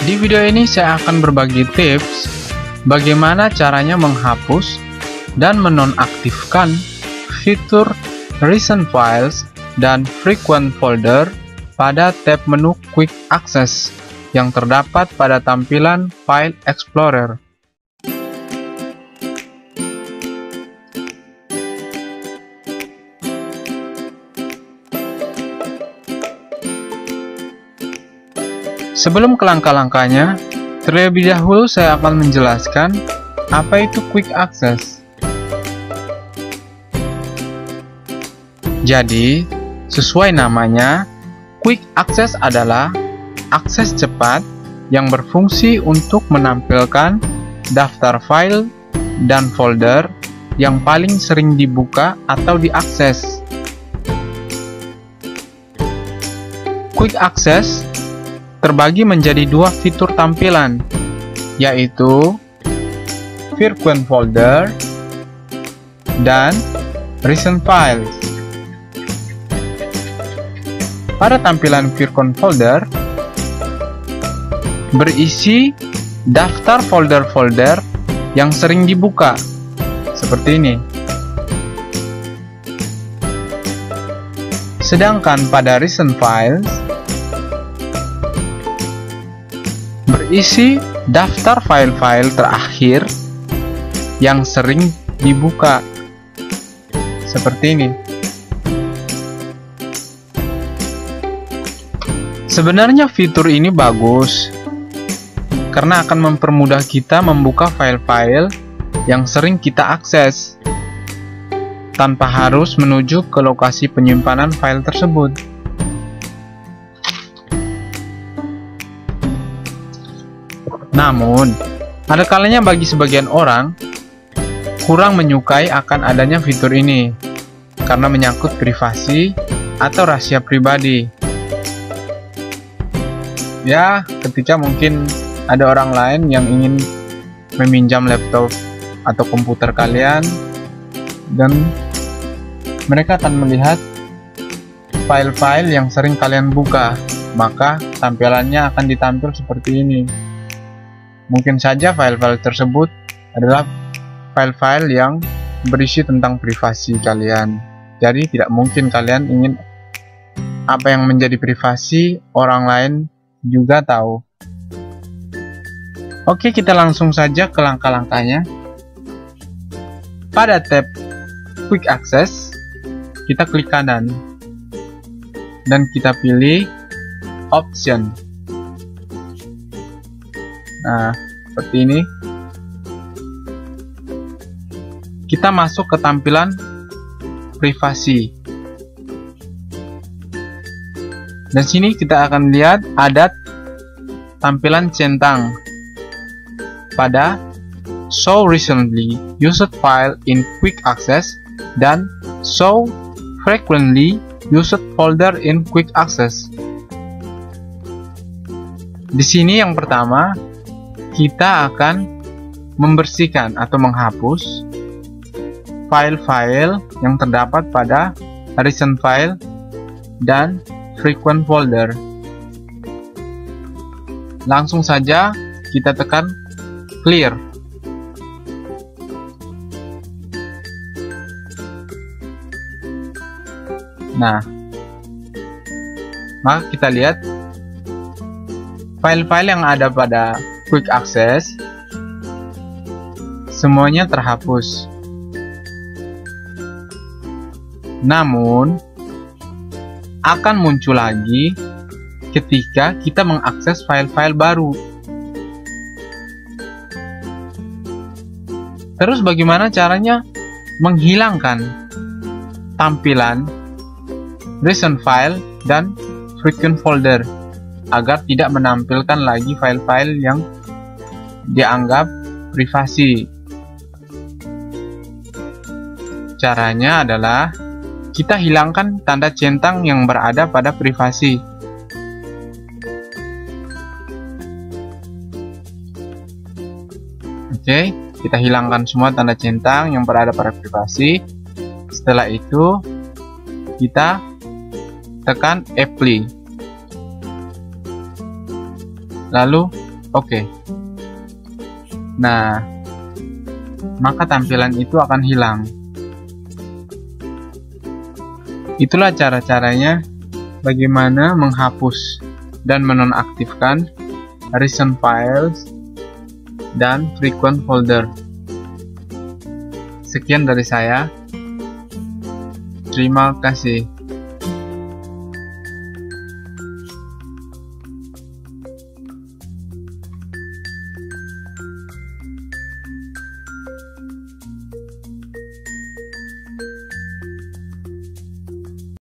Di video ini saya akan berbagi tips bagaimana caranya menghapus dan menonaktifkan fitur Recent Files dan Frequent Folder pada tab menu Quick Access yang terdapat pada tampilan File Explorer. Sebelum ke langkah-langkahnya, terlebih dahulu saya akan menjelaskan apa itu Quick Access. Jadi, sesuai namanya, Quick Access adalah akses cepat yang berfungsi untuk menampilkan daftar file dan folder yang paling sering dibuka atau diakses. Quick Access terbagi menjadi dua fitur tampilan, yaitu Frequent Folder dan Recent Files. Pada tampilan Frequent Folder berisi daftar folder-folder yang sering dibuka, seperti ini. Sedangkan pada Recent Files berisi daftar file-file terakhir yang sering dibuka, seperti ini. Sebenarnya fitur ini bagus karena akan mempermudah kita membuka file-file yang sering kita akses tanpa harus menuju ke lokasi penyimpanan file tersebut. Namun, ada kalanya bagi sebagian orang kurang menyukai akan adanya fitur ini karena menyangkut privasi atau rahasia pribadi. Ya, ketika mungkin ada orang lain yang ingin meminjam laptop atau komputer kalian dan mereka akan melihat file-file yang sering kalian buka, maka tampilannya akan ditampil seperti ini. Mungkin saja file-file tersebut adalah file-file yang berisi tentang privasi kalian. Jadi tidak mungkin kalian ingin apa yang menjadi privasi orang lain juga tahu. Oke, kita langsung saja ke langkah-langkahnya. Pada tab Quick Access, kita klik kanan dan kita pilih Option. Nah, seperti ini. Kita masuk ke tampilan privasi. Dan sini kita akan lihat ada tampilan centang pada Show Recently Used File in Quick Access dan Show Frequently Used Folder in Quick Access. Di sini yang pertama, kita akan membersihkan atau menghapus file-file yang terdapat pada Recent File dan Frequent Folder. Langsung saja kita tekan Clear. Nah, maka kita lihat file-file yang ada pada Quick Access semuanya terhapus. Namun akan muncul lagi ketika kita mengakses file-file baru. Terus bagaimana caranya menghilangkan tampilan Recent File dan Frequent Folder agar tidak menampilkan lagi file-file yang dianggap privasi? Caranya adalah kita hilangkan tanda centang yang berada pada privasi. Oke, kita hilangkan semua tanda centang yang berada pada privasi. Setelah itu, kita tekan Apply. Lalu Oke. Nah, maka tampilan itu akan hilang. Itulah cara-caranya bagaimana menghapus dan menonaktifkan recent files dan frequent folder. Sekian dari saya. Terima kasih.